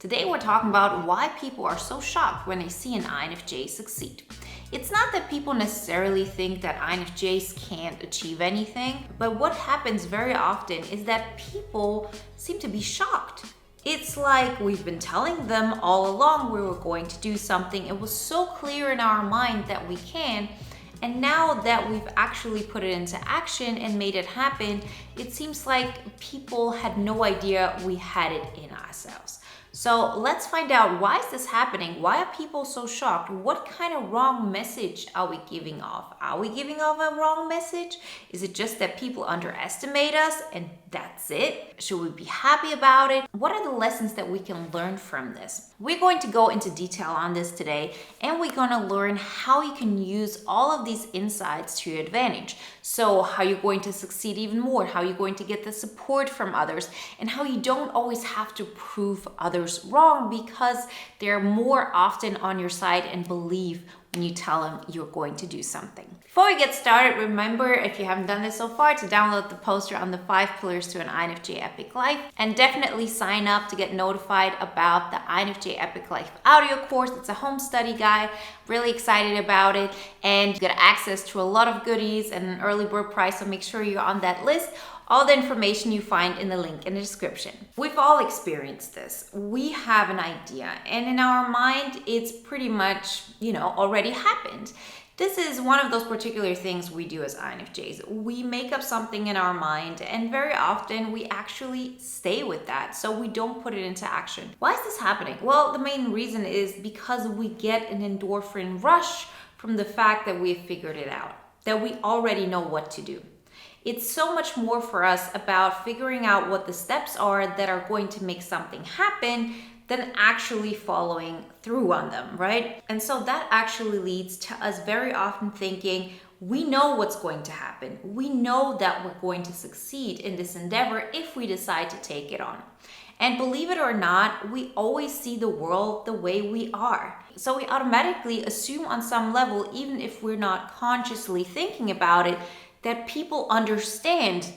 Today we're talking about why people are so shocked when they see an INFJ succeed. It's not that people necessarily think that INFJs can't achieve anything, but what happens very often is that people seem to be shocked. It's like we've been telling them all along we were going to do something. It was so clear in our mind that we can. And now that we've actually put it into action and made it happen, it seems like people had no idea we had it in ourselves. So let's find out, why is this happening? Why are people so shocked? What kind of wrong message are we giving off? Are we giving off a wrong message? Is it just that people underestimate us and that's it? Should we be happy about it? What are the lessons that we can learn from this? We're going to go into detail on this today, and we're going to learn how you can use all of these insights to your advantage. So how you're going to succeed even more, how you're going to get the support from others, and how you don't always have to prove others wrong because they're more often on your side and believe when you tell them you're going to do something. Before we get started, remember, if you haven't done this so far, to download the poster on the 5 pillars to an INFJ Epic Life, and definitely sign up to get notified about the INFJ Epic Life audio course. It's a home study guide. Really excited about it, and you get access to a lot of goodies and an early bird price, so make sure you're on that list. All the information you find in the link in the description. We've all experienced this. We have an idea, and in our mind, it's pretty much, already happened. This is one of those particular things we do as INFJs. We make up something in our mind, and very often we actually stay with that, so we don't put it into action. Why is this happening? Well, the main reason is because we get an endorphin rush from the fact that we've figured it out, that we already know what to do. It's so much more for us about figuring out what the steps are that are going to make something happen than actually following through on them, right? And so that actually leads to us very often thinking we know what's going to happen. We know that we're going to succeed in this endeavor if we decide to take it on. And believe it or not, we always see the world the way we are. So we automatically assume on some level, even if we're not consciously thinking about it, that people understand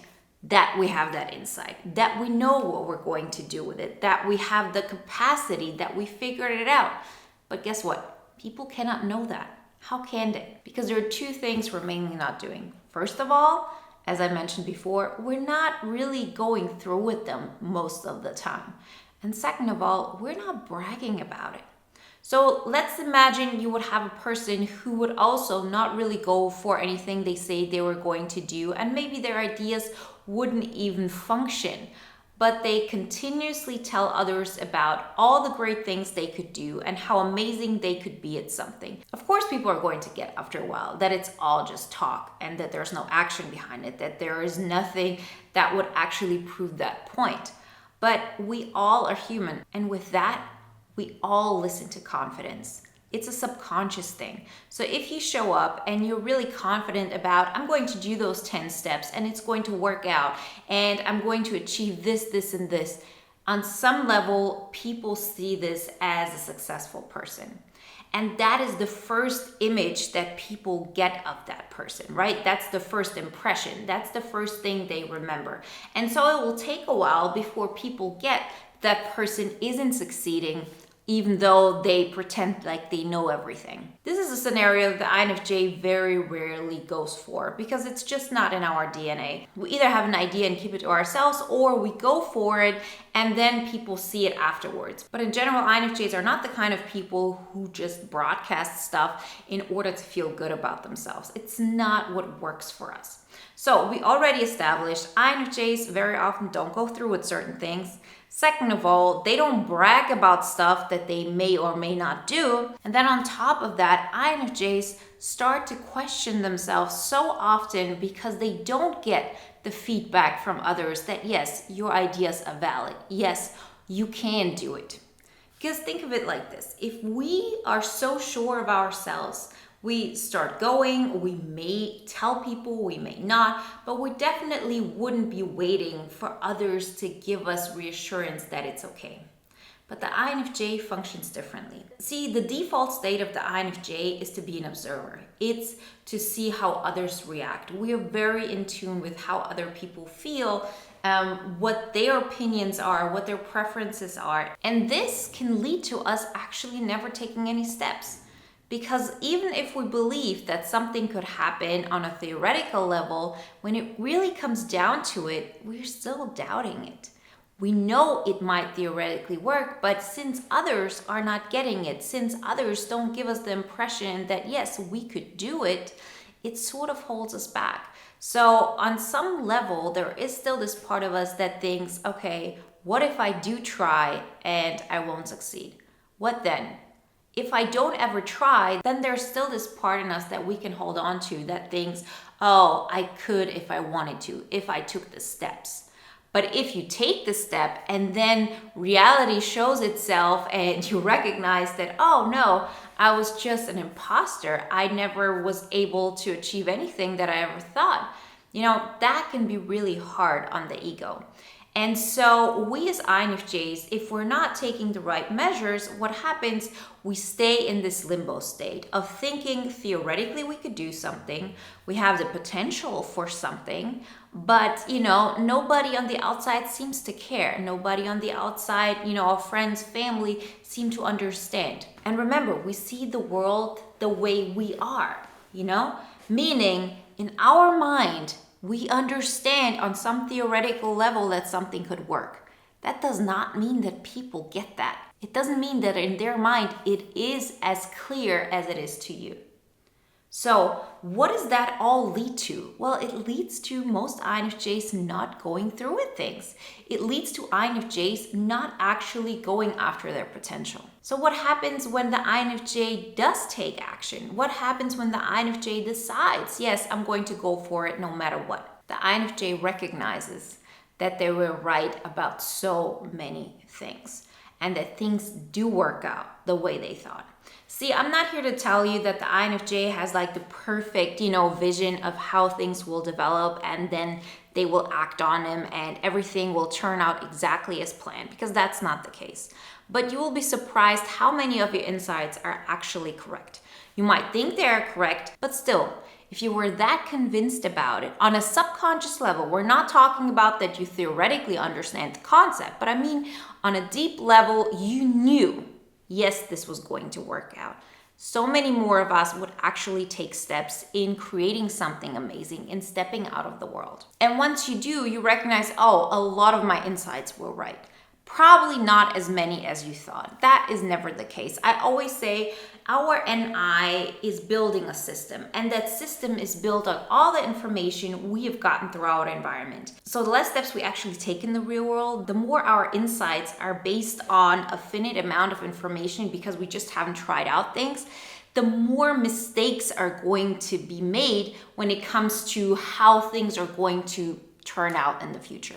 that we have that insight, that we know what we're going to do with it, that we have the capacity, that we figured it out. But guess what? People cannot know that. How can they? Because there are two things we're mainly not doing. First of all, as I mentioned before, we're not really going through with them most of the time. And second of all, we're not bragging about it. So let's imagine you would have a person who would also not really go for anything they say they were going to do, and maybe their ideas wouldn't even function, but they continuously tell others about all the great things they could do and how amazing they could be at something. Of course, people are going to get after a while that it's all just talk and that there's no action behind it, that there is nothing that would actually prove that point. But we all are human, and with that, we all listen to confidence. It's a subconscious thing. So if you show up and you're really confident about, I'm going to do those 10 steps and it's going to work out and I'm going to achieve this, this, and this, on some level, people see this as a successful person. And that is the first image that people get of that person, right? That's the first impression. That's the first thing they remember. And so it will take a while before people get that person isn't succeeding, even though they pretend like they know everything. This is a scenario that the INFJ very rarely goes for because it's just not in our DNA. We either have an idea and keep it to ourselves, or we go for it and then people see it afterwards. But in general, INFJs are not the kind of people who just broadcast stuff in order to feel good about themselves. It's not what works for us. So we already established INFJs very often don't go through with certain things. Second of all, they don't brag about stuff that they may or may not do. And then on top of that, INFJs start to question themselves so often because they don't get the feedback from others that yes, your ideas are valid. Yes, you can do it. Because think of it like this. If we are so sure of ourselves, we start going, we may tell people, we may not, but we definitely wouldn't be waiting for others to give us reassurance that it's okay. But the INFJ functions differently. See, the default state of the INFJ is to be an observer. It's to see how others react. We are very in tune with how other people feel, what their opinions are, what their preferences are. And this can lead to us actually never taking any steps. Because even if we believe that something could happen on a theoretical level, when it really comes down to it, we're still doubting it. We know it might theoretically work, but since others are not getting it, since others don't give us the impression that yes, we could do it, it sort of holds us back. So on some level, there is still this part of us that thinks, okay, what if I do try and I won't succeed? What then? If I don't ever try, then there's still this part in us that we can hold on to that thinks, oh, I could if I wanted to, if I took the steps. But if you take the step and then reality shows itself and you recognize that, oh no, I was just an imposter. I never was able to achieve anything that I ever thought. That can be really hard on the ego. And so we as INFJs, if we're not taking the right measures, what happens? We stay in this limbo state of thinking theoretically we could do something. We have the potential for something, but nobody on the outside seems to care. Nobody on the outside, our friends, family seem to understand. And remember, we see the world the way we are, meaning in our mind, we understand on some theoretical level that something could work. That does not mean that people get that. It doesn't mean that in their mind it is as clear as it is to you. So what does that all lead to? Well, it leads to most INFJs not going through with things. It leads to INFJs not actually going after their potential. So what happens when the INFJ does take action? What happens when the INFJ decides, yes, I'm going to go for it no matter what? The INFJ recognizes that they were right about so many things and that things do work out the way they thought. See, I'm not here to tell you that the INFJ has like the perfect, vision of how things will develop and then they will act on them and everything will turn out exactly as planned, because that's not the case. But you will be surprised how many of your insights are actually correct. You might think they are correct, but still, if you were that convinced about it on a subconscious level, we're not talking about that you theoretically understand the concept, but I mean on a deep level, you knew, yes, this was going to work out. So many more of us would actually take steps in creating something amazing, in stepping out of the world. And once you do, you recognize, oh, a lot of my insights were right. Probably not as many as you thought. That is never the case. I always say our NI is building a system, and that system is built on all the information we have gotten through our environment. So the less steps we actually take in the real world, the more our insights are based on a finite amount of information because we just haven't tried out things, the more mistakes are going to be made when it comes to how things are going to turn out in the future.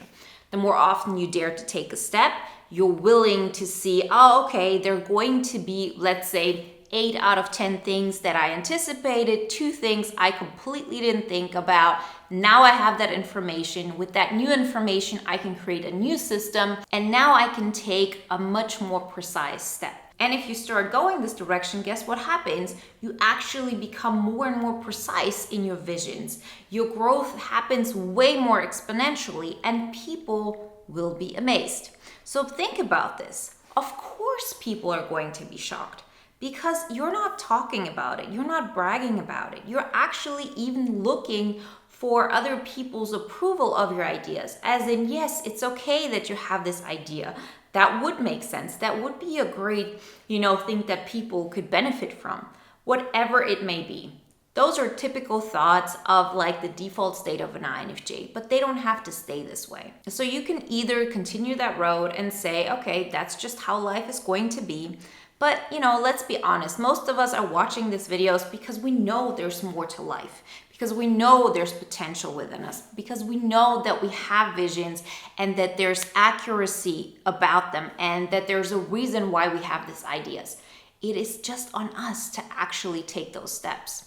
The more often you dare to take a step, you're willing to see, oh, okay, they're going to be, let's say, 8 out of 10 things that I anticipated, 2 things I completely didn't think about. Now I have that information. With that new information, I can create a new system, and now I can take a much more precise step. And if you start going this direction, guess what happens? You actually become more and more precise in your visions. Your growth happens way more exponentially, and people will be amazed. So think about this. Of course, people are going to be shocked because you're not talking about it. You're not bragging about it. You're actually even looking for other people's approval of your ideas. As in, yes, it's okay that you have this idea. That would make sense. That would be a great, thing that people could benefit from, whatever it may be. Those are typical thoughts of like the default state of an INFJ, but they don't have to stay this way. So you can either continue that road and say, okay, that's just how life is going to be. But, let's be honest. Most of us are watching these videos because we know there's more to life, because we know there's potential within us, because we know that we have visions and that there's accuracy about them and that there's a reason why we have these ideas. It is just on us to actually take those steps.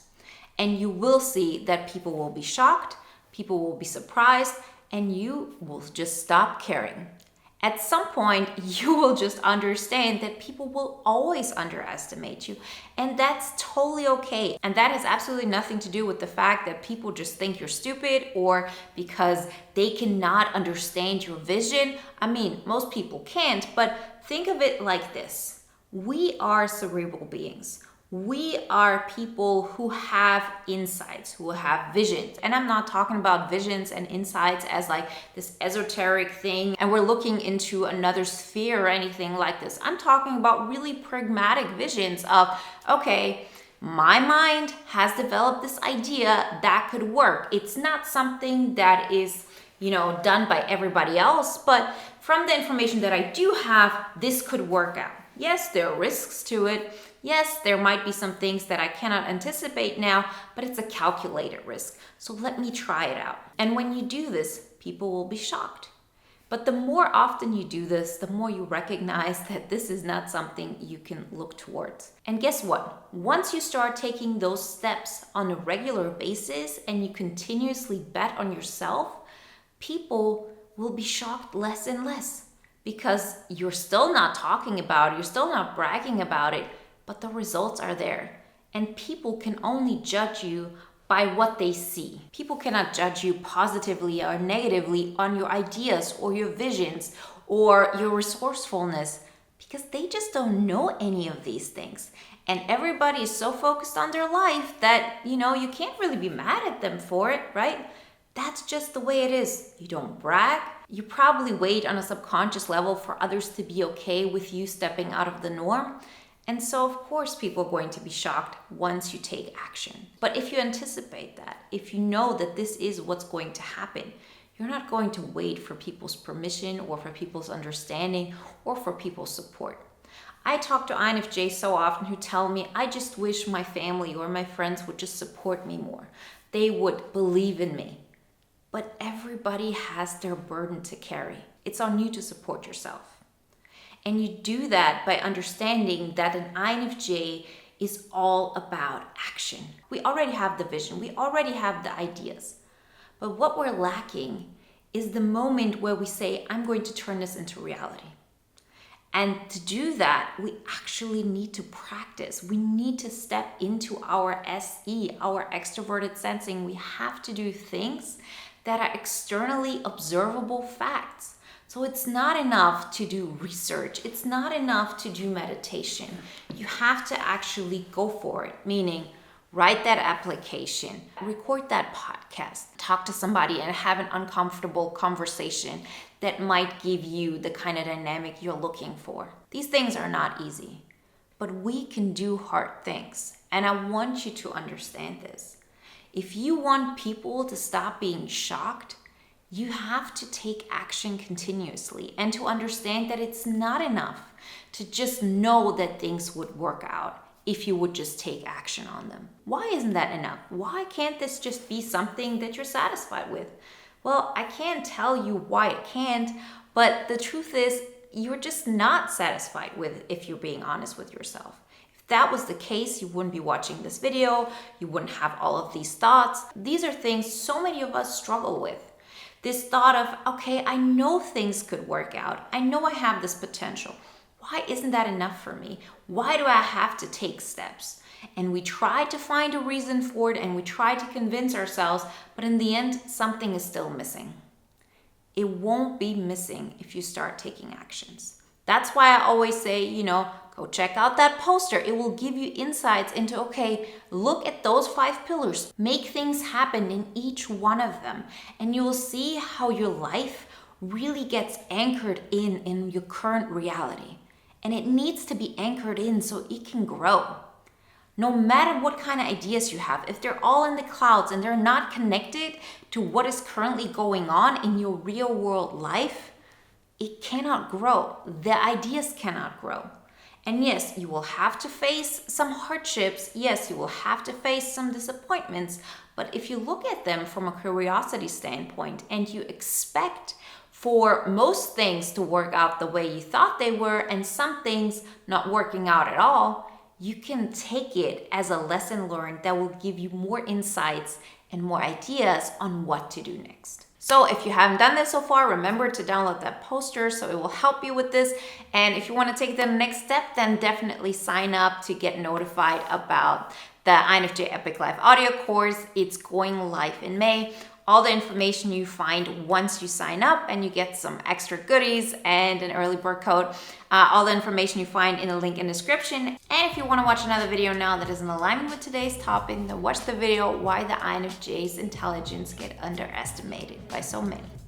And you will see that people will be shocked, people will be surprised, and you will just stop caring. At some point, you will just understand that people will always underestimate you. And that's totally okay. And that has absolutely nothing to do with the fact that people just think you're stupid or because they cannot understand your vision. I mean, most people can't, but think of it like this. We are cerebral beings. We are people who have insights, who have visions. And I'm not talking about visions and insights as like this esoteric thing and we're looking into another sphere or anything like this. I'm talking about really pragmatic visions of, okay, my mind has developed this idea that could work. It's not something that is, done by everybody else, but from the information that I do have, this could work out. Yes, there are risks to it. Yes, there might be some things that I cannot anticipate now, but it's a calculated risk. So let me try it out. And when you do this, people will be shocked. But the more often you do this, the more you recognize that this is not something you can look towards. And guess what? Once you start taking those steps on a regular basis and you continuously bet on yourself, people will be shocked less and less because you're still not talking about it, you're still not bragging about it, but the results are there. And people can only judge you by what they see. People cannot judge you positively or negatively on your ideas or your visions or your resourcefulness because they just don't know any of these things. And everybody is so focused on their life that, you can't really be mad at them for it, right? That's just the way it is. You don't brag. You probably wait on a subconscious level for others to be okay with you stepping out of the norm. And so, of course, people are going to be shocked once you take action. But if you anticipate that, if you know that this is what's going to happen, you're not going to wait for people's permission or for people's understanding or for people's support. I talk to INFJs so often who tell me, I just wish my family or my friends would just support me more. They would believe in me. But everybody has their burden to carry. It's on you to support yourself. And you do that by understanding that an INFJ is all about action. We already have the vision. We already have the ideas. But what we're lacking is the moment where we say, I'm going to turn this into reality. And to do that, we actually need to practice. We need to step into our SE, our extroverted sensing. We have to do things that are externally observable facts. So it's not enough to do research. It's not enough to do meditation. You have to actually go for it, meaning write that application, record that podcast, talk to somebody and have an uncomfortable conversation that might give you the kind of dynamic you're looking for. These things are not easy, but we can do hard things. And I want you to understand this. If you want people to stop being shocked, you have to take action continuously and to understand that it's not enough to just know that things would work out if you would just take action on them. Why isn't that enough? Why can't this just be something that you're satisfied with? Well, I can't tell you why it can't, but the truth is you're just not satisfied with it if you're being honest with yourself. If that was the case, you wouldn't be watching this video, you wouldn't have all of these thoughts. These are things so many of us struggle with. This thought of, okay, I know things could work out. I know I have this potential. Why isn't that enough for me? Why do I have to take steps? And we try to find a reason for it and we try to convince ourselves, but in the end, something is still missing. It won't be missing if you start taking actions. That's why I always say, go check out that poster. It will give you insights into, okay, look at those 5 pillars. Make things happen in each one of them. And you will see how your life really gets anchored in your current reality. And it needs to be anchored in so it can grow. No matter what kind of ideas you have, if they're all in the clouds and they're not connected to what is currently going on in your real world life, it cannot grow. The ideas cannot grow. And yes, you will have to face some hardships. Yes, you will have to face some disappointments. But if you look at them from a curiosity standpoint and you expect for most things to work out the way you thought they were and some things not working out at all, you can take it as a lesson learned that will give you more insights and more ideas on what to do next. So if you haven't done this so far, remember to download that poster so it will help you with this. And if you want to take the next step, then definitely sign up to get notified about the INFJ Epic Life audio course. It's going live in May. All the information you find once you sign up, and you get some extra goodies and an early bird code. All the information you find in the link in the description. And if you want to watch another video now that is in alignment with today's topic, then watch the video Why the INFJ's Intelligence Get Underestimated by So Many.